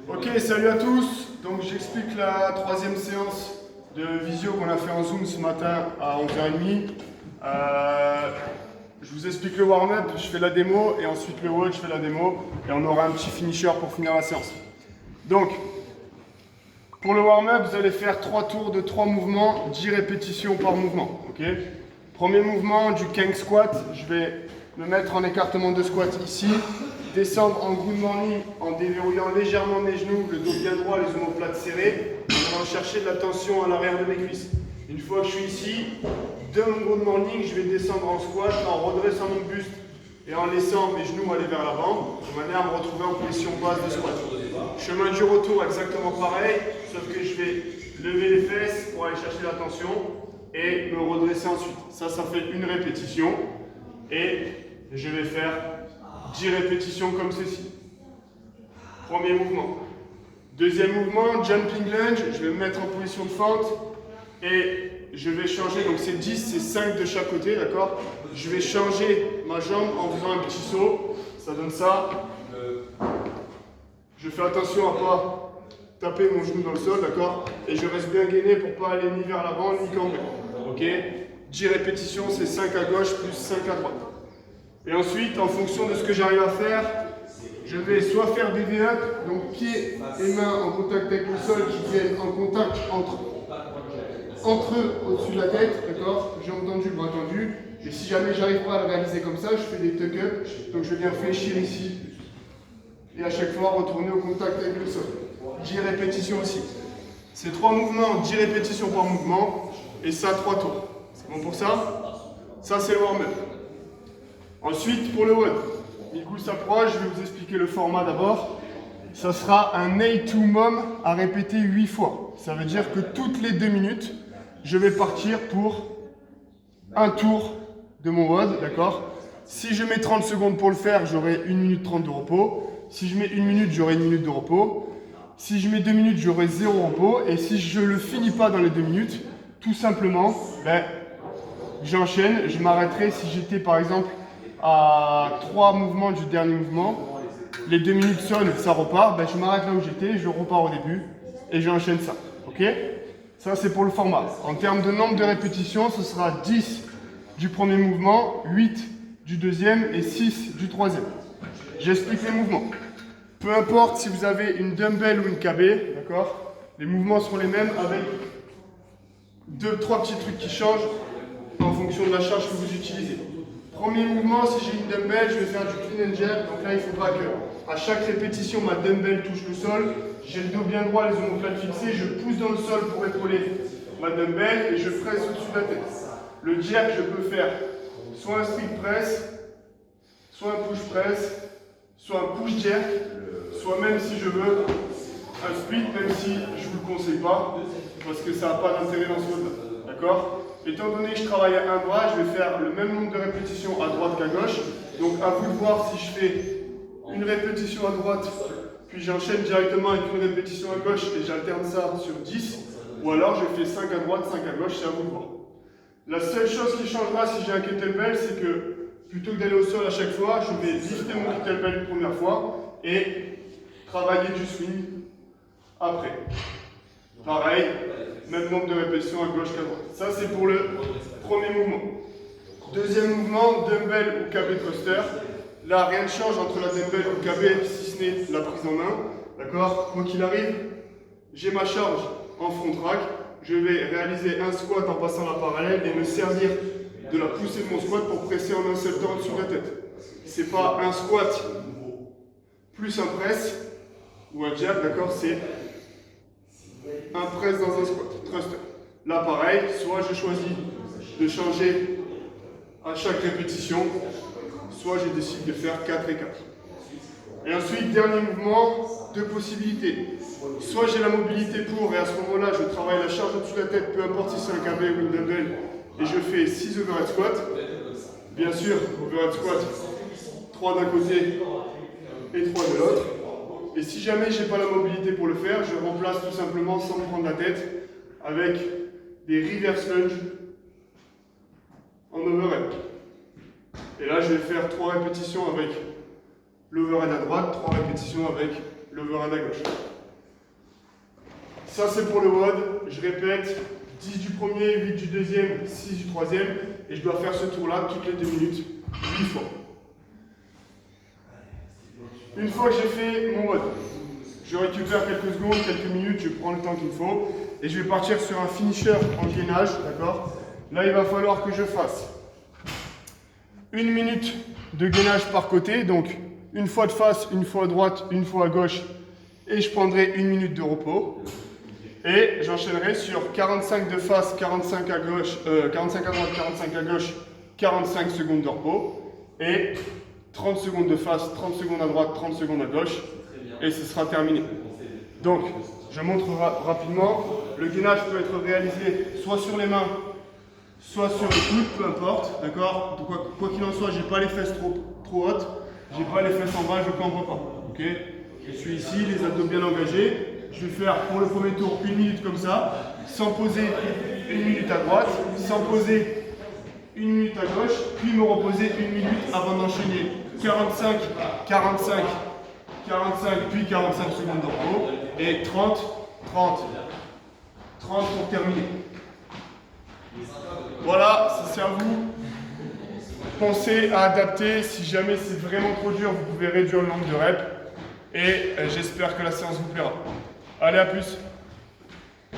Ok, salut à tous. Donc j'explique la troisième séance de visio qu'on a fait en Zoom ce matin à 11h30. Je vous explique le warm-up, je fais la démo et ensuite le WOD, je fais la démo et on aura un petit finisher pour finir la séance. Donc, pour le warm-up, vous allez faire 3 tours de 3 mouvements, 10 répétitions par mouvement. Ok. Premier mouvement du Kang Squat, je vais me mettre en écartement de squat ici, descendre en good morning en déverrouillant légèrement mes genoux, le dos bien droit, les omoplates serrés, en allant chercher de la tension à l'arrière de mes cuisses. Une fois que je suis ici, de mon good morning, je vais descendre en squat en redressant mon buste et en laissant mes genoux aller vers l'avant, de manière à me retrouver en position basse de squat. Chemin du retour exactement pareil, sauf que je vais lever les fesses pour aller chercher la tension et me redresser ensuite. Ça fait une répétition et je vais faire 10 répétitions comme ceci. Premier mouvement. Deuxième mouvement, jumping lunge, je vais me mettre en position de fente et je vais changer, donc c'est 10, c'est 5 de chaque côté, d'accord? Je vais changer ma jambe en faisant un petit saut, ça donne ça. Je fais attention à ne pas taper mon genou dans le sol, d'accord? Et je reste bien gainé pour ne pas aller ni vers l'avant ni cambré. Ok? 10 répétitions, c'est 5 à gauche plus 5 à droite. Et ensuite, en fonction de ce que j'arrive à faire, je vais soit faire des V-up, donc pieds et mains en contact avec le sol qui viennent en contact entre eux au-dessus de la tête, d'accord? Jambes tendues, bras tendus. Et si jamais j'arrive pas à le réaliser comme ça, je fais des tuck-up, donc je viens fléchir ici. Et à chaque fois, retourner au contact avec le sol. 10 répétitions aussi. C'est 3 mouvements, 10 répétitions par mouvement, et ça 3 tours. C'est bon pour ça? Ça, c'est le warm-up. Ensuite, pour le WOD, Mikou s'approche, je vais vous expliquer le format d'abord. Ça sera un A2 mom à répéter 8 fois. Ça veut dire que toutes les 2 minutes, je vais partir pour un tour de mon WOD, d'accord? Si je mets 30 secondes pour le faire, j'aurai 1 minute 30 de repos. Si je mets 1 minute, j'aurai 1 minute de repos. Si je mets 2 minutes, j'aurai 0 repos. Et si je ne le finis pas dans les 2 minutes, tout simplement, j'enchaîne. Je m'arrêterai si j'étais par exemple à 3 mouvements du dernier mouvement. Les 2 minutes sonnent, ça repart. Je m'arrête là où j'étais, je repars au début et j'enchaîne ça. Ok? Ça, c'est pour le format. En termes de nombre de répétitions, ce sera 10 du premier mouvement, 8 du deuxième et 6 du troisième. J'explique les mouvements. Peu importe si vous avez une dumbbell ou une KB, d'accord? Les mouvements seront les mêmes avec 2-3 petits trucs qui changent en fonction de la charge que vous utilisez. Premier mouvement, si j'ai une dumbbell, je vais faire du clean and jerk. Donc là, il faudra que à chaque répétition, ma dumbbell touche le sol. J'ai le dos bien droit, les omoplates fixées. Je pousse dans le sol pour épauler ma dumbbell et je presse au-dessus de la tête. Le jerk, je peux faire soit un strict press, soit un push press, soit un push jerk, soit même si je veux un split, même si je ne vous le conseille pas, parce que ça n'a pas d'intérêt dans ce mode-là. D'accord? Étant donné que je travaille à un bras, je vais faire le même nombre de répétitions à droite qu'à gauche. Donc à vous de voir si je fais une répétition à droite, puis j'enchaîne directement avec une répétition à gauche et j'alterne ça sur 10, ou alors je fais 5 à droite, 5 à gauche, c'est à vous de voir. La seule chose qui changera si j'ai un kettlebell, c'est que plutôt que d'aller au sol à chaque fois, je vais lifter mon kettlebell une première fois et travailler du swing après. Pareil, même nombre de répétitions à gauche qu'à droite. Ça, c'est pour le premier mouvement. Deuxième mouvement, dumbbell ou KB thruster. Là, rien ne change entre la dumbbell ou le KB, si ce n'est la prise en main. D'accord? Quoi qu'il arrive, j'ai ma charge en front rack. Je vais réaliser un squat en passant la parallèle et me servir de la poussée de mon squat pour presser en un seul temps au-dessus de la tête. C'est pas un squat plus un press ou un jab, d'accord? C'est un press dans un squat, thruster. Là, pareil, soit je choisis de changer à chaque répétition, soit je décide de faire 4 et 4. Et ensuite, dernier mouvement, 2 possibilités. Soit j'ai la mobilité pour, et à ce moment-là, je travaille la charge au-dessus de la tête, peu importe si c'est un KB ou une dumbbell, et je fais 6 overhead squats. Bien sûr, overhead squat, 3 d'un côté et 3 de l'autre. Et si jamais je n'ai pas la mobilité pour le faire, je remplace tout simplement sans me prendre la tête avec des reverse lunge en overhead. Et là, je vais faire 3 répétitions avec l'overhead à droite, 3 répétitions avec l'overhead à gauche. Ça c'est pour le WOD. Je répète, 10 du premier, 8 du deuxième, 6 du troisième. Et je dois faire ce tour-là toutes les 2 minutes, 8 fois. Une fois que j'ai fait mon WOD, je récupère quelques secondes, quelques minutes, je prends le temps qu'il faut. Et je vais partir sur un finisher en gainage, d'accord? Là, il va falloir que je fasse 1 minute de gainage par côté, donc une fois de face, une fois à droite, une fois à gauche, et je prendrai 1 minute de repos. Et j'enchaînerai sur 45 de face, 45 à gauche, 45 à droite, 45 à gauche, 45 secondes de repos, et 30 secondes de face, 30 secondes à droite, 30 secondes à gauche, et ce sera terminé. Donc, je montre rapidement, le gainage peut être réalisé soit sur les mains, soit sur les coudes, peu importe, d'accord? Quoi qu'il en soit, j'ai pas les fesses trop hautes, j'ai pas les fesses en bas, je cambre pas, ok? Je suis ici, les abdos bien engagés. Je vais faire pour le premier tour 1 minute comme ça, sans poser 1 minute à droite, sans poser 1 minute à gauche, puis me reposer 1 minute avant d'enchaîner 45, 45, 45, puis 45 secondes de repos, et 30, 30, 30 pour terminer. Voilà, ça c'est à vous. Pensez à adapter, si jamais c'est vraiment trop dur, vous pouvez réduire le nombre de reps, et j'espère que la séance vous plaira. Allez, à plus!